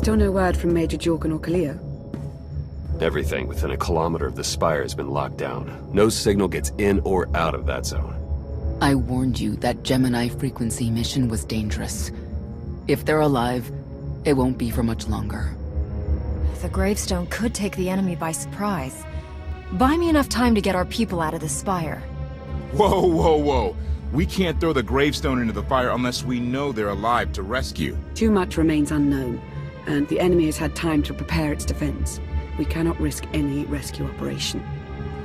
Still no word from Major Jorgen or Kalia? Everything within a kilometer of the spire has been locked down. No signal gets in or out of that zone. I warned you that Gemini frequency mission was dangerous. If they're alive, it won't be for much longer. The gravestone could take the enemy by surprise. Buy me enough time to get our people out of the spire. Whoa, whoa, whoa. We can't throw the gravestone into the fire unless we know they're alive to rescue. Too much remains unknown, and the enemy has had time to prepare its defense. We cannot risk any rescue operation.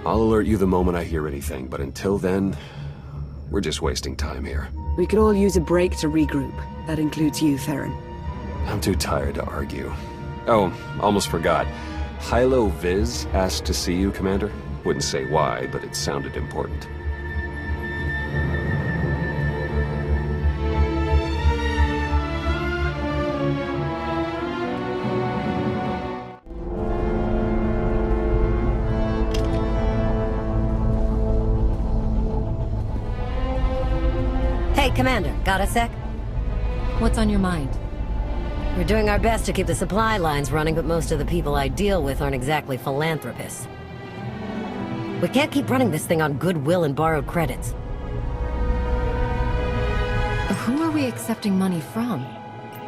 I'll alert you the moment I hear anything, but until then, we're just wasting time here. We could all use a break to regroup. That includes you, Theron. I'm too tired to argue. Oh, almost forgot. Hylo Viz asked to see you, Commander. Wouldn't say why, but it sounded important. Hey, Commander, got a sec? What's on your mind? We're doing our best to keep the supply lines running, but most of the people I deal with aren't exactly philanthropists. We can't keep running this thing on goodwill and borrowed credits. Who are we accepting money from?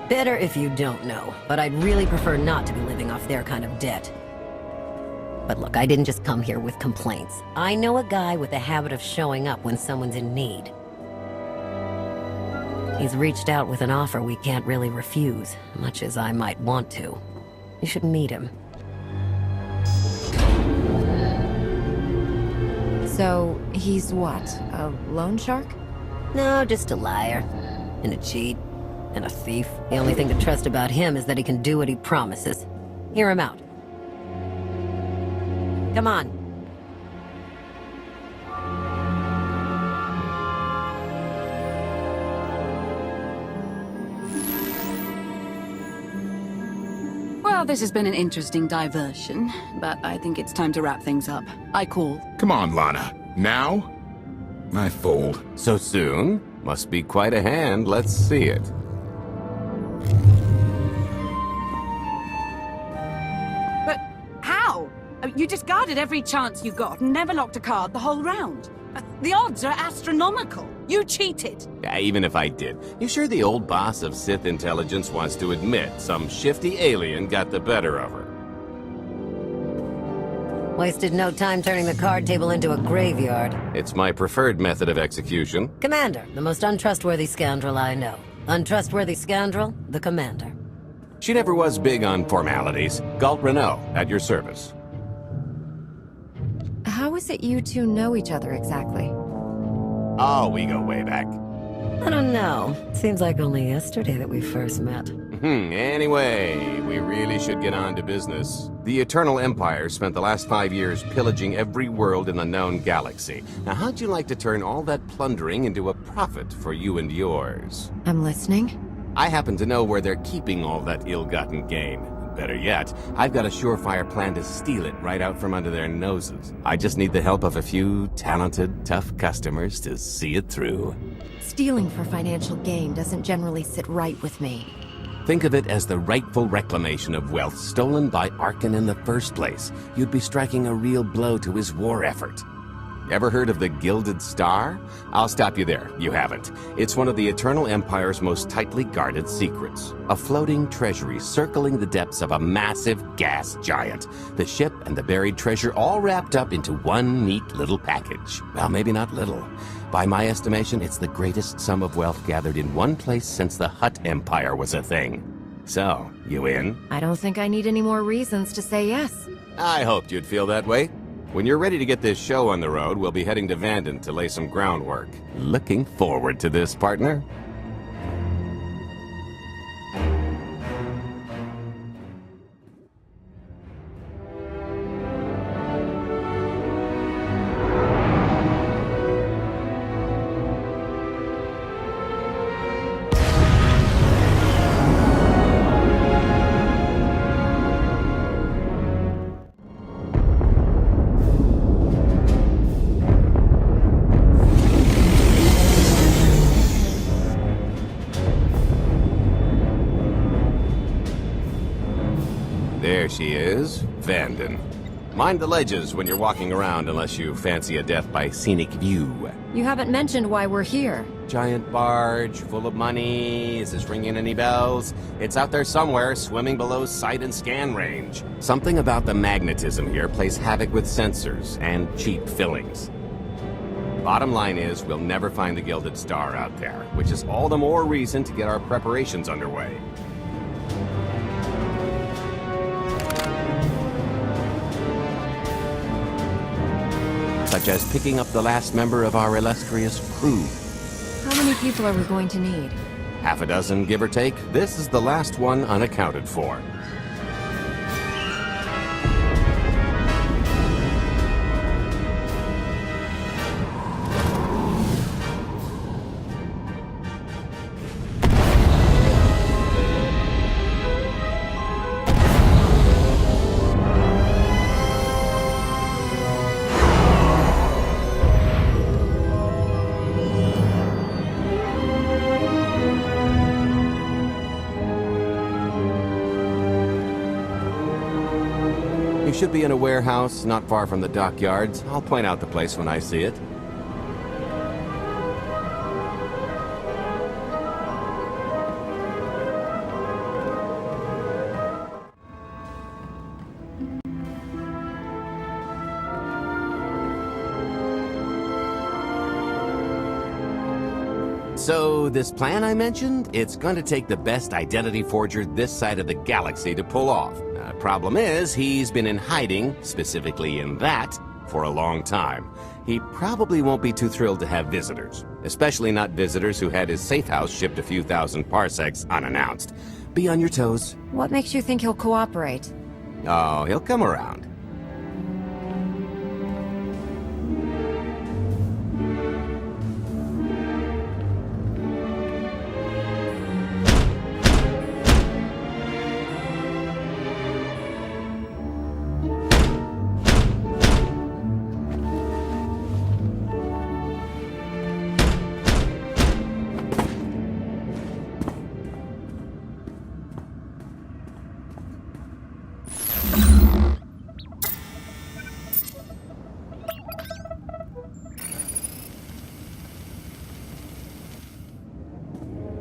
Better if you don't know, but I'd really prefer not to be living off their kind of debt. But look, I didn't just come here with complaints. I know a guy with a habit of showing up when someone's in need. He's reached out with an offer we can't really refuse, much as I might want to. You should meet him. So, he's what? A loan shark? No, just a liar. And a cheat. And a thief. The only thing to trust about him is that he can do what he promises. Hear him out. Come on. Well, this has been an interesting diversion, but I think it's time to wrap things up. I call. Come on, Lana. Now? I fold. So soon? Must be quite a hand. Let's see it. But how? You discarded every chance you got and never locked a card the whole round. The odds are astronomical. You cheated. Yeah, even if I did. You sure the old boss of Sith intelligence wants to admit some shifty alien got the better of her? Wasted no time turning the card table into a graveyard. It's my preferred method of execution. Commander, the most untrustworthy scoundrel I know. Untrustworthy scoundrel, the Commander. She never was big on formalities. Galt Renault, at your service. How is it you two know each other exactly? Oh, we go way back. I don't know. Seems like only yesterday that we first met. Anyway, we really should get on to business. The Eternal Empire spent the last 5 years pillaging every world in the known galaxy. Now, how'd you like to turn all that plundering into a profit for you and yours? I'm listening. I happen to know where they're keeping all that ill-gotten gain. Better yet, I've got a surefire plan to steal it right out from under their noses. I just need the help of a few talented, tough customers to see it through. Stealing for financial gain doesn't generally sit right with me. Think of it as the rightful reclamation of wealth stolen by Arkan in the first place. You'd be striking a real blow to his war effort. Ever heard of the Gilded Star? I'll stop you there. You haven't. It's one of the Eternal Empire's most tightly guarded secrets. A floating treasury circling the depths of a massive gas giant. The ship and the buried treasure all wrapped up into one neat little package. Well, maybe not little. By my estimation, it's the greatest sum of wealth gathered in one place since the Hutt Empire was a thing. So, you in? I don't think I need any more reasons to say yes. I hoped you'd feel that way. When you're ready to get this show on the road, we'll be heading to Vanden to lay some groundwork. Looking forward to this, partner. There she is, Vanden. Mind the ledges when you're walking around unless you fancy a death by scenic view. You haven't mentioned why we're here. Giant barge, full of money. Is this ringing any bells? It's out there somewhere, swimming below sight and scan range. Something about the magnetism here plays havoc with sensors and cheap fillings. Bottom line is, we'll never find the Gilded Star out there, which is all the more reason to get our preparations underway. Such as picking up the last member of our illustrious crew. How many people are we going to need? Half a dozen, give or take. This is the last one unaccounted for. You should be in a warehouse not far from the dockyards. I'll point out the place when I see it. So, this plan I mentioned, it's going to take the best identity forger this side of the galaxy to pull off. Problem is, he's been in hiding, specifically in that, for a long time. He probably won't be too thrilled to have visitors, especially not visitors who had his safe house shipped a few thousand parsecs unannounced. Be on your toes. What makes you think he'll cooperate? Oh, he'll come around.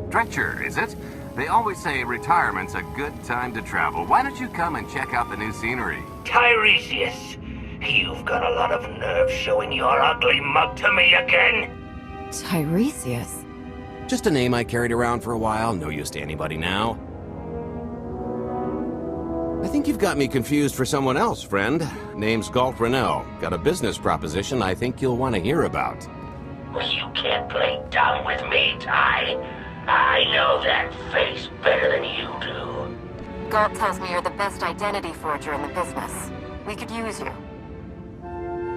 Stretcher, is it? They always say retirement's a good time to travel. Why don't you come and check out the new scenery? Tiresias, you've got a lot of nerve showing your ugly mug to me again. Tiresias? Just a name I carried around for a while, no use to anybody now. I think you've got me confused for someone else, friend. Name's Galt Renell. Got a business proposition I think you'll want to hear about. You can't play dumb with me, Ty. I know that face better than you do. Galt tells me you're the best identity forger in the business. We could use you.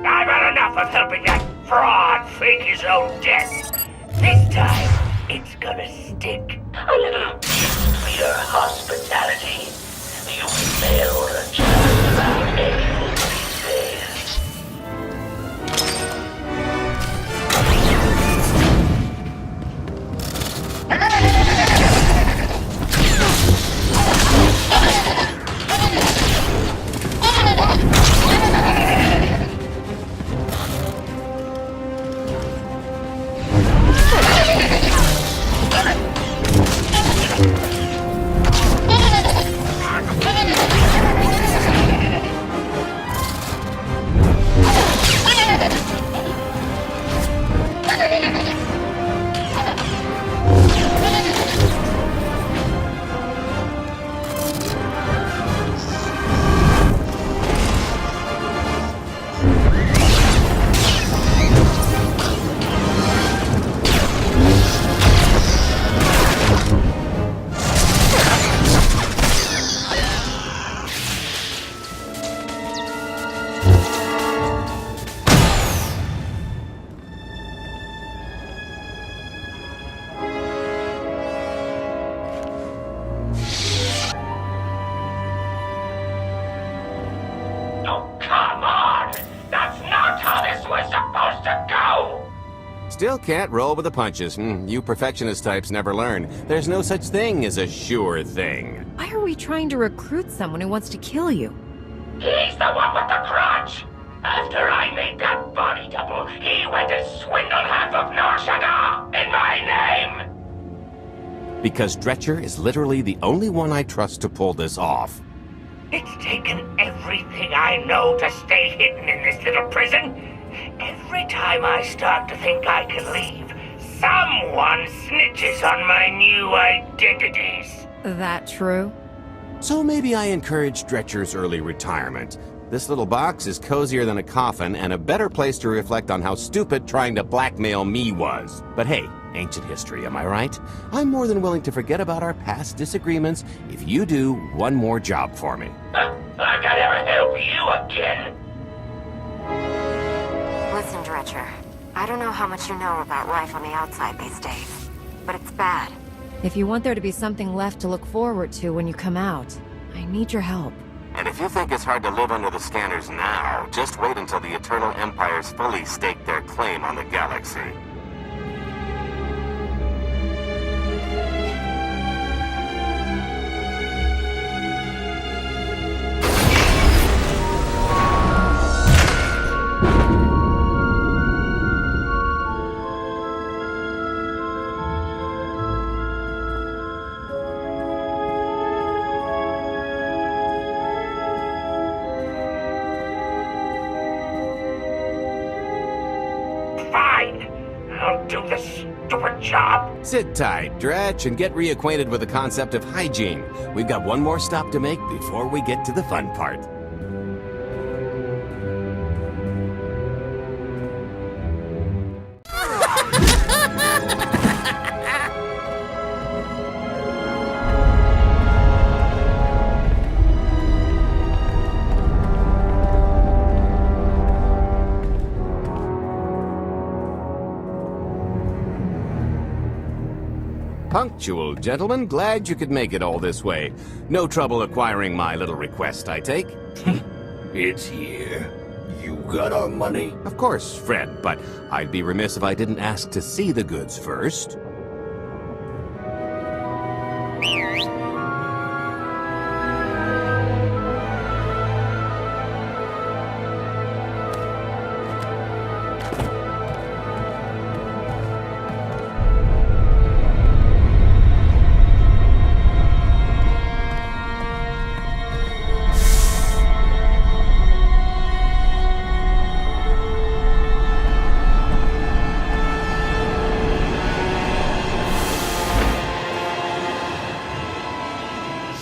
I've had enough of helping that fraud fake his own death. This time, it's gonna stick. A little gift for your hospitality. You failed a child about anything these days. still can't roll with the punches. You perfectionist types never learn. There's no such thing as a sure thing. Why are we trying to recruit someone who wants to kill you? He's the one with the crutch. After I made that body double, he went to swindle half of Nar Shaddaa in my name. Because Dretcher is literally the only one I trust to pull this off. It's taken everything I know to stay hidden in this little prison. Every time I start to think I can leave, someone snitches on my new identities. That true? So maybe I encourage Dretcher's early retirement. This little box is cozier than a coffin and a better place to reflect on how stupid trying to blackmail me was. But hey, ancient history, am I right? I'm more than willing to forget about our past disagreements if you do one more job for me. I gotta ever help you again. Listen, Dretcher. I don't know how much you know about life on the outside these days, but it's bad. If you want there to be something left to look forward to when you come out, I need your help. And if you think it's hard to live under the scanners now, just wait until the Eternal Empires fully stake their claim on the galaxy. Sit tight, Dretch, and get reacquainted with the concept of hygiene. We've got one more stop to make before we get to the fun part. Punctual, gentlemen. Glad you could make it all this way. No trouble acquiring my little request, I take? It's here. You got our money? Of course, Fred, but I'd be remiss if I didn't ask to see the goods first.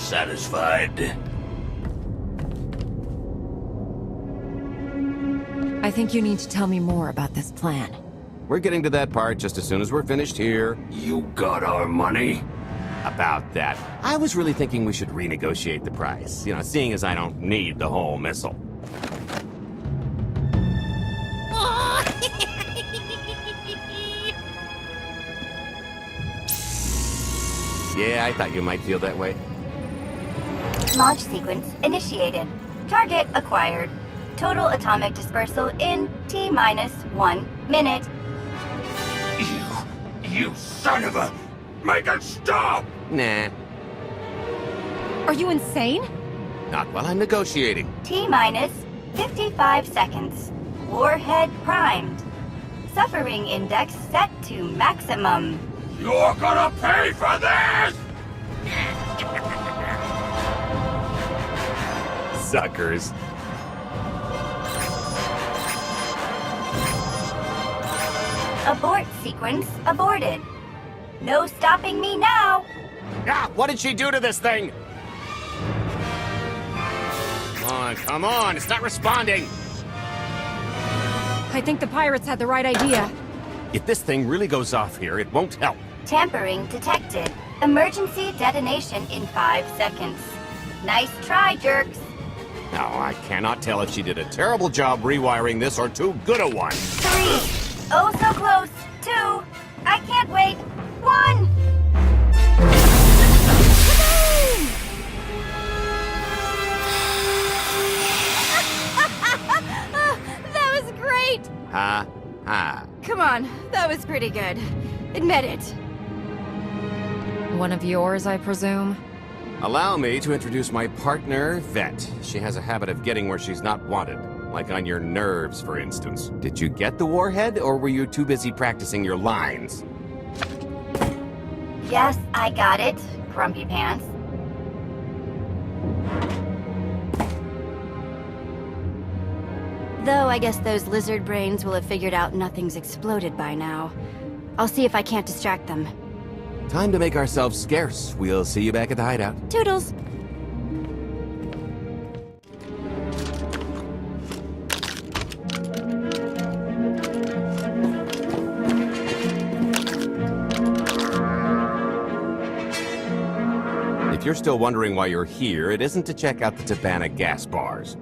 Satisfied? I think you need to tell me more about this plan. We're getting to that part just as soon as we're finished here. You got our money? About that, I was really thinking we should renegotiate the price. You know, seeing as I don't need the whole missile. Yeah, I thought you might feel that way. Launch sequence initiated. Target acquired. Total atomic dispersal in T-minus 1 minute. You son of a... Make it stop! Nah. Are you insane? Not while I'm negotiating. T-minus 55 seconds. Warhead primed. Suffering index set to maximum. You're gonna pay for this! Suckers. Abort sequence aborted. No stopping me now. Ah, what did she do to this thing? Come on, it's not responding. I think the pirates had the right idea. If this thing really goes off here, it won't help. Tampering detected. Emergency detonation in 5 seconds. Nice try, jerks. Now, I cannot tell if she did a terrible job rewiring this or too good a one. 3. Oh, so close. 2. I can't wait. 1. That was great! Ha, ha. come on. That was pretty good. Admit it. One of yours, I presume? Allow me to introduce my partner, Vet. She has a habit of getting where she's not wanted. Like on your nerves, for instance. Did you get the warhead, or were you too busy practicing your lines? Yes, I got it, Grumpy Pants. Though I guess those lizard brains will have figured out nothing's exploded by now. I'll see if I can't distract them. Time to make ourselves scarce. We'll see you back at the hideout. Toodles! If you're still wondering why you're here, it isn't to check out the Tabana gas bars.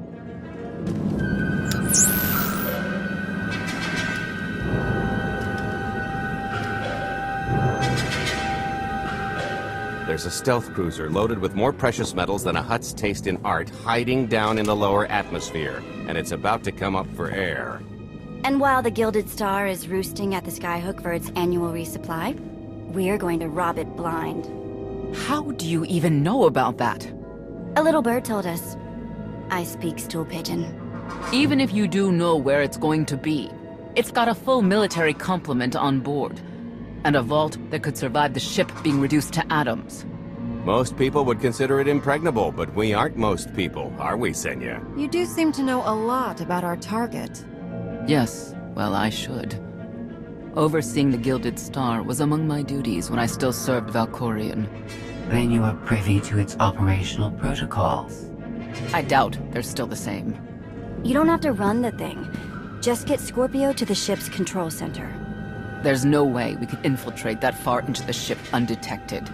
There's a stealth cruiser loaded with more precious metals than a Hutt's taste in art hiding down in the lower atmosphere, and it's about to come up for air. And while the Gilded Star is roosting at the Skyhook for its annual resupply, we're going to rob it blind. How do you even know about that? A little bird told us. I speak stool pigeon. Even if you do know where it's going to be, it's got a full military complement on board. And a vault that could survive the ship being reduced to atoms. Most people would consider it impregnable, but we aren't most people, are we, Senya? You do seem to know a lot about our target. Yes, well, I should. Overseeing the Gilded Star was among my duties when I still served Valkorion. Then you are privy to its operational protocols. I doubt they're still the same. You don't have to run the thing. Just get Scorpio to the ship's control center. There's no way we could infiltrate that far into the ship undetected.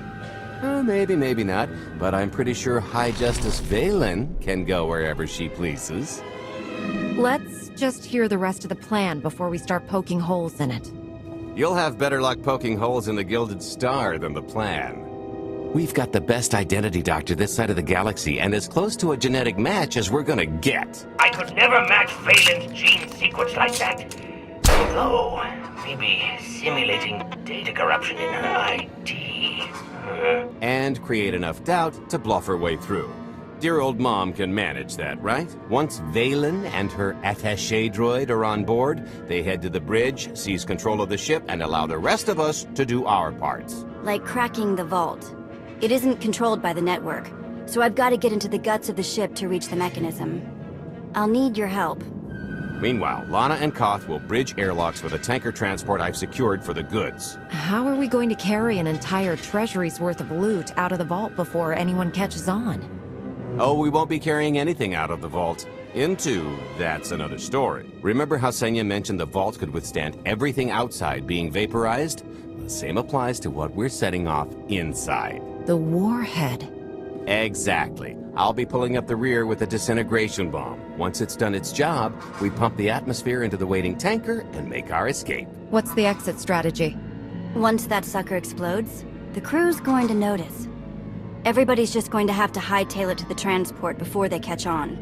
Maybe, maybe not, but I'm pretty sure High Justice Valen can go wherever she pleases. Let's just hear the rest of the plan before we start poking holes in it. You'll have better luck poking holes in the Gilded Star than the plan. We've got the best identity doctor this side of the galaxy, and as close to a genetic match as we're gonna get. I could never match Valen's gene sequence like that. Although, maybe simulating data corruption in her ID. And create enough doubt to bluff her way through. Dear old mom can manage that, right? Once Valen and her attaché droid are on board, they head to the bridge, seize control of the ship, and allow the rest of us to do our parts. Like cracking the vault. It isn't controlled by the network, so I've got to get into the guts of the ship to reach the mechanism. I'll need your help. Meanwhile, Lana and Koth will bridge airlocks with a tanker transport I've secured for the goods. How are we going to carry an entire treasury's worth of loot out of the vault before anyone catches on? Oh, we won't be carrying anything out of the vault. Into, that's another story. Remember how Senya mentioned the vault could withstand everything outside being vaporized? The same applies to what we're setting off inside. The warhead. Exactly. I'll be pulling up the rear with a disintegration bomb. Once it's done its job, we pump the atmosphere into the waiting tanker and make our escape. What's the exit strategy? Once that sucker explodes, the crew's going to notice. Everybody's just going to have to hightail it to the transport before they catch on.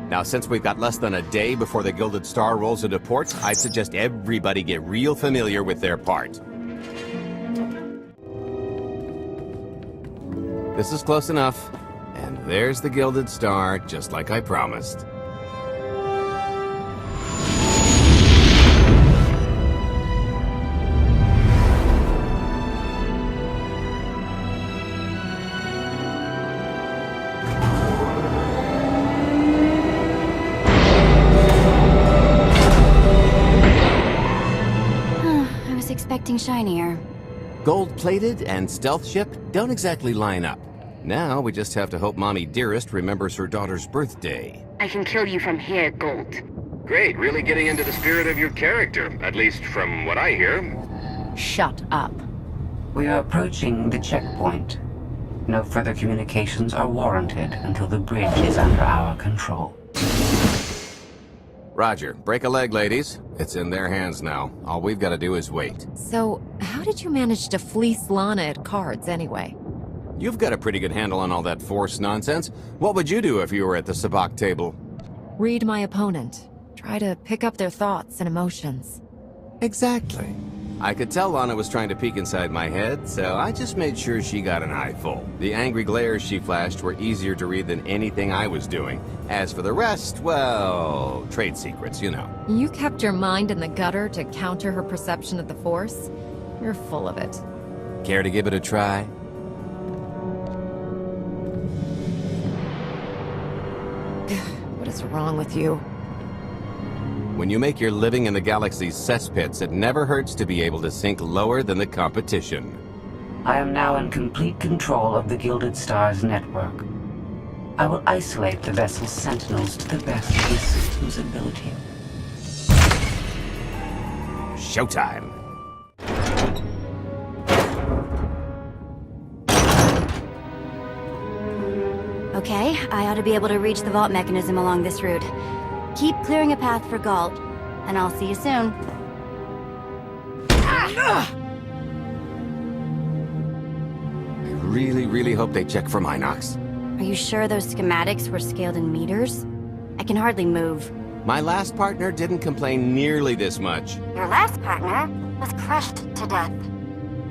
Now, since we've got less than a day before the Gilded Star rolls into port, I'd suggest everybody get real familiar with their part. This is close enough. And there's the Gilded Star, just like I promised. I was expecting shinier. Gold-plated and stealth ship don't exactly line up. Now we just have to hope Mommy Dearest remembers her daughter's birthday. I can kill you from here, Gold. Great, really getting into the spirit of your character, at least from what I hear. Shut up. We are approaching the checkpoint. No further communications are warranted until the bridge is under our control. Roger. Break a leg, ladies. It's in their hands now. All we've got to do is wait. So, how did you manage to fleece Lana at cards anyway? You've got a pretty good handle on all that Force nonsense. What would you do if you were at the sabacc table? Read my opponent. Try to pick up their thoughts and emotions. Exactly. I could tell Lana was trying to peek inside my head, so I just made sure she got an eyeful. The angry glares she flashed were easier to read than anything I was doing. As for the rest, well, trade secrets, you know. You kept your mind in the gutter to counter her perception of the Force? You're full of it. Care to give it a try? What is wrong with you? When you make your living in the galaxy's cesspits, it never hurts to be able to sink lower than the competition. I am now in complete control of the Gilded Star's network. I will isolate the vessel's sentinels to the best of the system's ability. Showtime! Okay, I ought to be able to reach the vault mechanism along this route. Keep clearing a path for Galt, and I'll see you soon. I really hope they check for Minox. Are you sure those schematics were scaled in meters? I can hardly move. My last partner didn't complain nearly this much. Your last partner was crushed to death.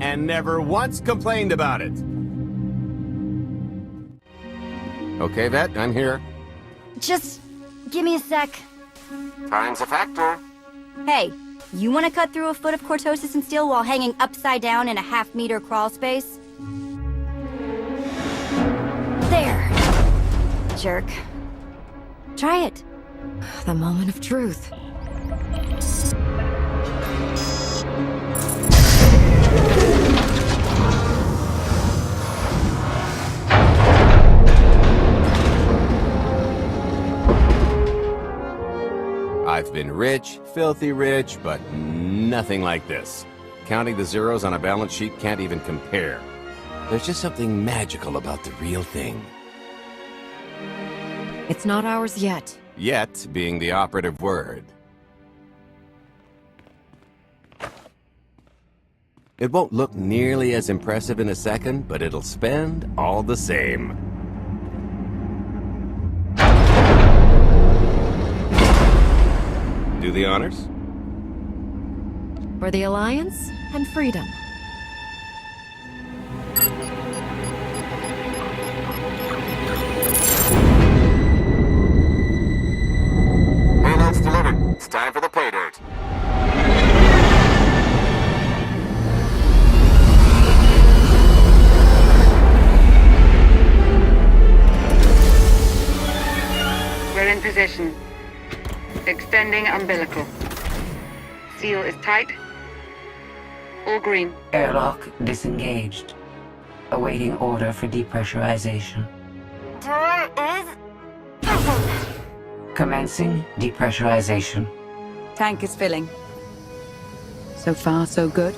And never once complained about it. Okay, Vet, I'm here. Just give me a sec. Time's a factor. Hey, you want to cut through a foot of cortosis and steel while hanging upside down in a half-meter crawl space? There. Jerk. Try it. The moment of truth. I've been rich, filthy rich, but nothing like this. Counting the zeros on a balance sheet can't even compare. There's just something magical about the real thing. It's not ours yet. Yet being the operative word. It won't look nearly as impressive in a second, but it'll spend all the same. Do the honors? For the Alliance and freedom. Payload's delivered. It's time for the pay dirt. We're in position. Extending umbilical. Seal is tight. All green. Airlock disengaged. Awaiting order for depressurization. Door is open. Commencing depressurization. Tank is filling. So far, so good.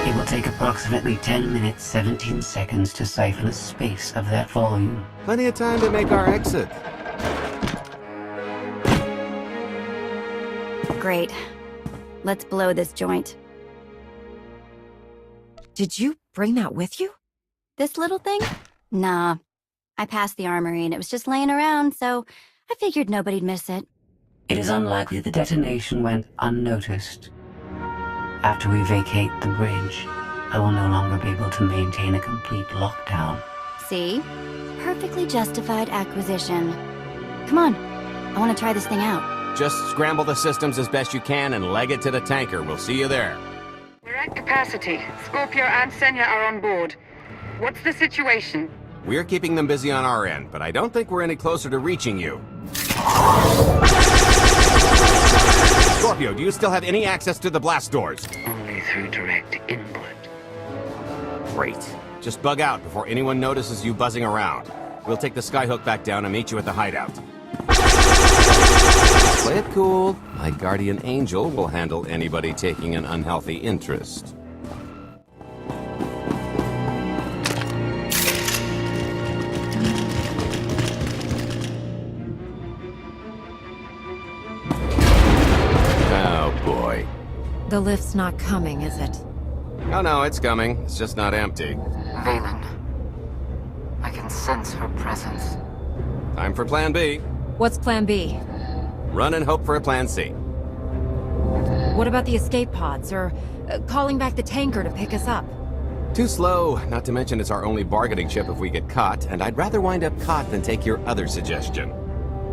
It will take approximately 10 minutes, 17 seconds to siphon a space of that volume. Plenty of time to make our exit. Great. Let's blow this joint. Did you bring that with you? This little thing? Nah. I passed the armory and it was just laying around, so I figured nobody'd miss it. It is unlikely the detonation went unnoticed. After we vacate the bridge, I will no longer be able to maintain a complete lockdown. See? Perfectly justified acquisition. Come on. I want to try this thing out. Just scramble the systems as best you can and leg it to the tanker. We'll see you there. We're at capacity. Scorpio and Senya are on board. What's the situation? We're keeping them busy on our end, but I don't think we're any closer to reaching you. Scorpio, do you still have any access to the blast doors? Only through direct input. Great. Just bug out before anyone notices you buzzing around. We'll take the skyhook back down and meet you at the hideout. Play it cool. My guardian angel will handle anybody taking an unhealthy interest. Oh boy. The lift's not coming, is it? Oh no, it's coming. It's just not empty. Valen. I can sense her presence. Time for plan B. What's plan B? Run and hope for a plan C. What about the escape pods, or calling back the tanker to pick us up? Too slow, not to mention it's our only bargaining chip if we get caught, and I'd rather wind up caught than take your other suggestion.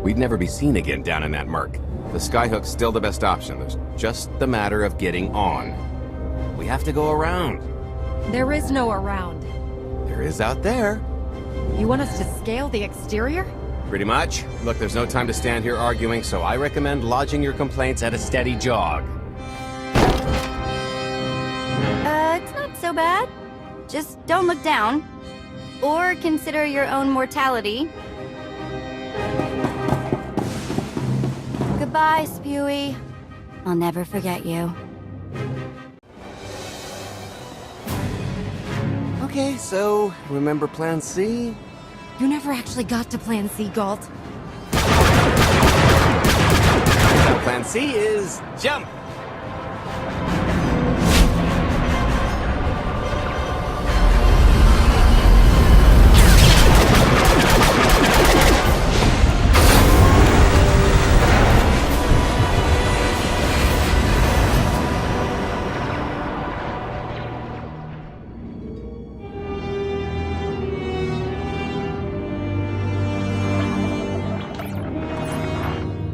We'd never be seen again down in that murk. The skyhook's still the best option. There's just the matter of getting on. We have to go around. There is no around. There is out there. You want us to scale the exterior? Pretty much. Look, there's no time to stand here arguing, so I recommend lodging your complaints at a steady jog. It's not so bad. Just don't look down. Or consider your own mortality. Goodbye, Spewy. I'll never forget you. Okay, so, remember plan C? You never actually got to plan C, Galt. Plan C is jump!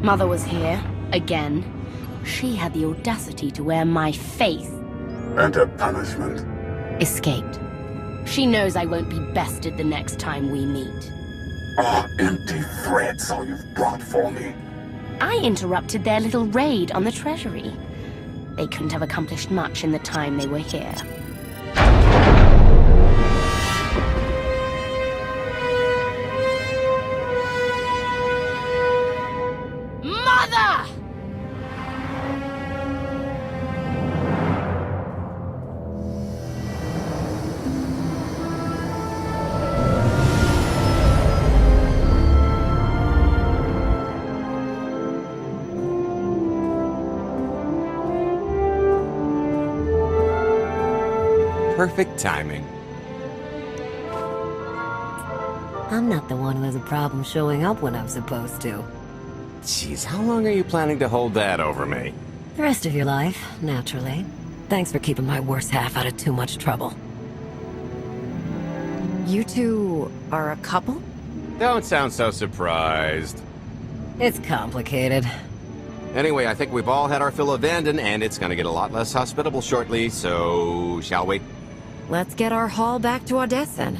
Mother was here, again. She had the audacity to wear my face. And her punishment? Escaped. She knows I won't be bested the next time we meet. Ah, empty threats all you've brought for me. I interrupted their little raid on the treasury. They couldn't have accomplished much in the time they were here. Perfect timing. I'm not the one who has a problem showing up when I'm supposed to. Jeez, how long are you planning to hold that over me? The rest of your life, naturally. Thanks for keeping my worse half out of too much trouble. You two are a couple? Don't sound so surprised. It's complicated. Anyway, I think we've all had our fill of Vanden, and it's gonna get a lot less hospitable shortly, so shall we? Let's get our haul back to Odessen.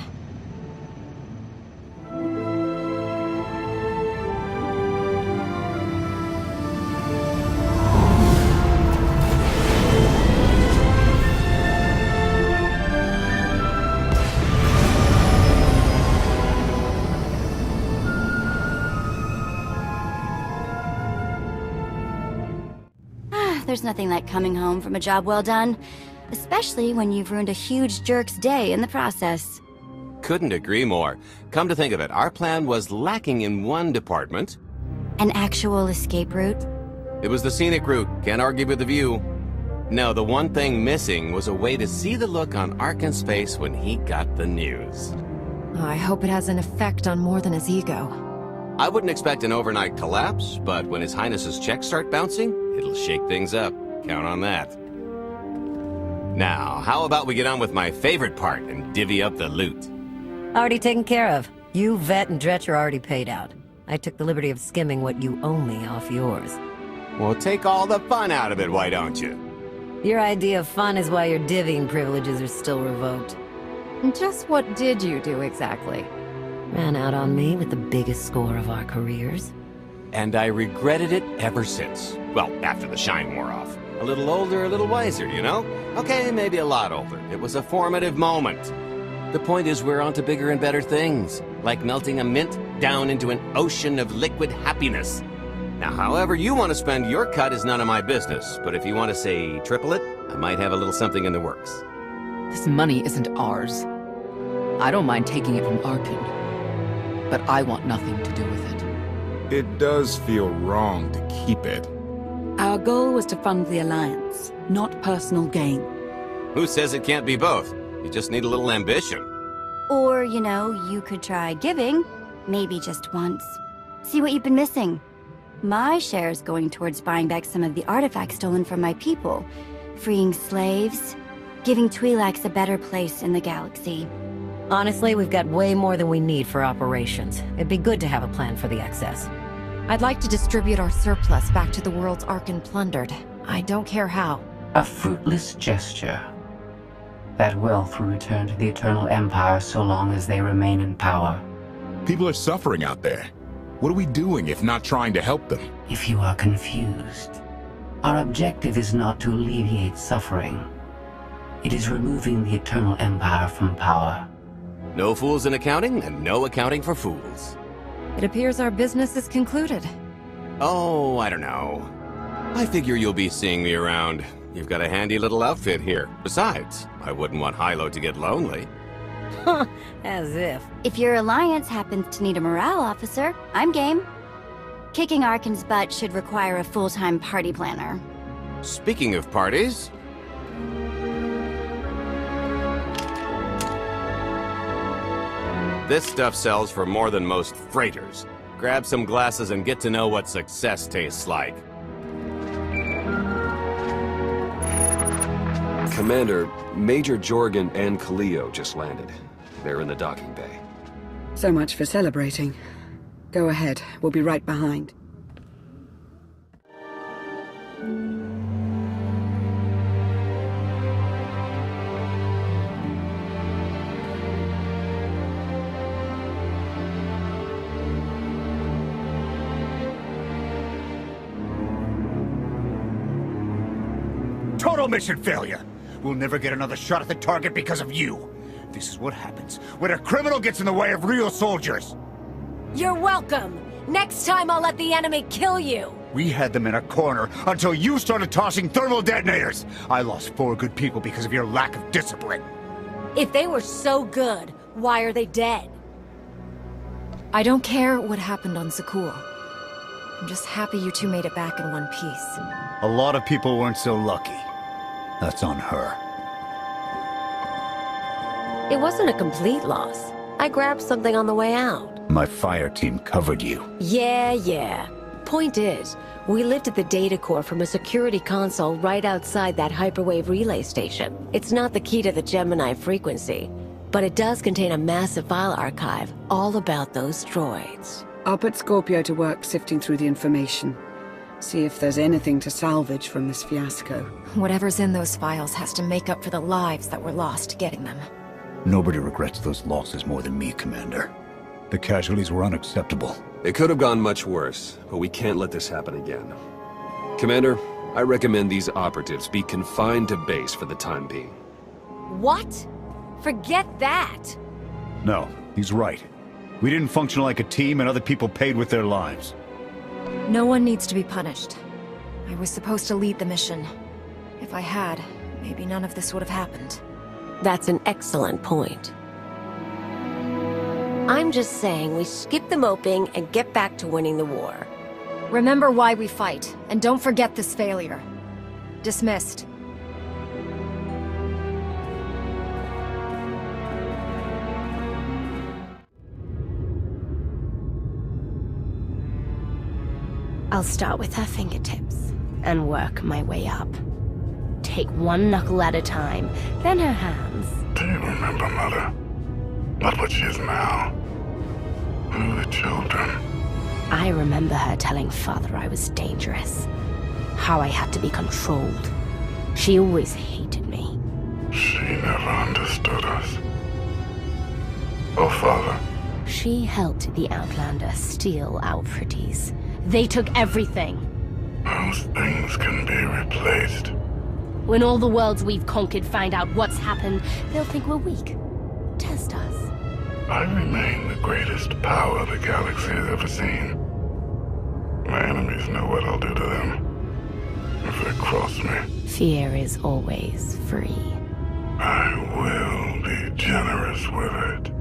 There's nothing like coming home from a job well done. Especially when you've ruined a huge jerk's day in the process. Couldn't agree more. Come to think of it, our plan was lacking in one department. An actual escape route? It was the scenic route, can't argue with the view. No, the one thing missing was a way to see the look on Arkan's face when he got the news. I hope it has an effect on more than his ego. I wouldn't expect an overnight collapse, but when His Highness's checks start bouncing, it'll shake things up. Count on that. Now, how about we get on with my favorite part and divvy up the loot? Already taken care of. You, Vet, and Dretch are already paid out. I took the liberty of skimming what you owe me off yours. Well, take all the fun out of it, why don't you? Your idea of fun is why your divvying privileges are still revoked. Just what did you do exactly? Ran out on me with the biggest score of our careers. And I regretted it ever since. Well, after the shine wore off. A little older, a little wiser, you know? Okay, maybe a lot older. It was a formative moment. The point is we're on to bigger and better things, like melting a mint down into an ocean of liquid happiness. Now, however you want to spend your cut is none of my business, but if you want to, say, triple it, I might have a little something in the works. This money isn't ours. I don't mind taking it from Arkan, but I want nothing to do with it. It does feel wrong to keep it. Our goal was to fund the Alliance, not personal gain. Who says it can't be both? You just need a little ambition. Or, you know, you could try giving. Maybe just once. See what you've been missing. My share's going towards buying back some of the artifacts stolen from my people, freeing slaves, giving Twi'leks a better place in the galaxy. Honestly, we've got way more than we need for operations. It'd be good to have a plan for the excess. I'd like to distribute our surplus back to the worlds Arkan plundered. I don't care how. A fruitless gesture. That wealth will return to the Eternal Empire so long as they remain in power. People are suffering out there. What are we doing if not trying to help them? If you are confused, our objective is not to alleviate suffering. It is removing the Eternal Empire from power. No fools in accounting, and no accounting for fools. It appears our business is concluded. Oh, I don't know. I figure you'll be seeing me around. You've got a handy little outfit here. Besides, I wouldn't want Hilo to get lonely. As if. If your alliance happens to need a morale officer, I'm game. Kicking Arkan's butt should require a full-time party planner. Speaking of parties... This stuff sells for more than most freighters. Grab some glasses and get to know what success tastes like. Commander, Major Jorgen and Kaleo just landed. They're in the docking bay. So much for celebrating. Go ahead, we'll be right behind. Total mission failure! We'll never get another shot at the target because of you. This is what happens when a criminal gets in the way of real soldiers. You're welcome. Next time I'll let the enemy kill you. We had them in a corner until you started tossing thermal detonators. I lost 4 good people because of your lack of discipline. If they were so good, why are they dead? I don't care what happened on SWTOR. I'm just happy you two made it back in one piece. A lot of people weren't so lucky. That's on her. It wasn't a complete loss. I grabbed something on the way out. My fire team covered you. Yeah. Point is, we lifted the data core from a security console right outside that hyperwave relay station. It's not the key to the Gemini frequency, but it does contain a massive file archive all about those droids. I'll put Scorpio to work sifting through the information. See if there's anything to salvage from this fiasco. Whatever's in those files has to make up for the lives that were lost getting them. Nobody regrets those losses more than me, Commander. The casualties were unacceptable. It could have gone much worse, but we can't let this happen again. Commander, I recommend these operatives be confined to base for the time being. What? Forget that! No, he's right. We didn't function like a team and other people paid with their lives. No one needs to be punished. I was supposed to lead the mission. If I had, maybe none of this would have happened. That's an excellent point. I'm just saying we skip the moping and get back to winning the war. Remember why we fight, and don't forget this failure. Dismissed. I'll start with her fingertips and work my way up. Take one knuckle at a time, then her hands. Do you remember, Mother? Not what she is now. Who are the children? I remember her telling Father I was dangerous. How I had to be controlled. She always hated me. She never understood us. Oh, Father. She helped the Outlander steal our pretties. They took everything. Those things can be replaced. When all the worlds we've conquered find out what's happened, they'll think we're weak. Test us. I remain the greatest power the galaxy has ever seen. My enemies know what I'll do to them if they cross me. Fear is always free. I will be generous with it.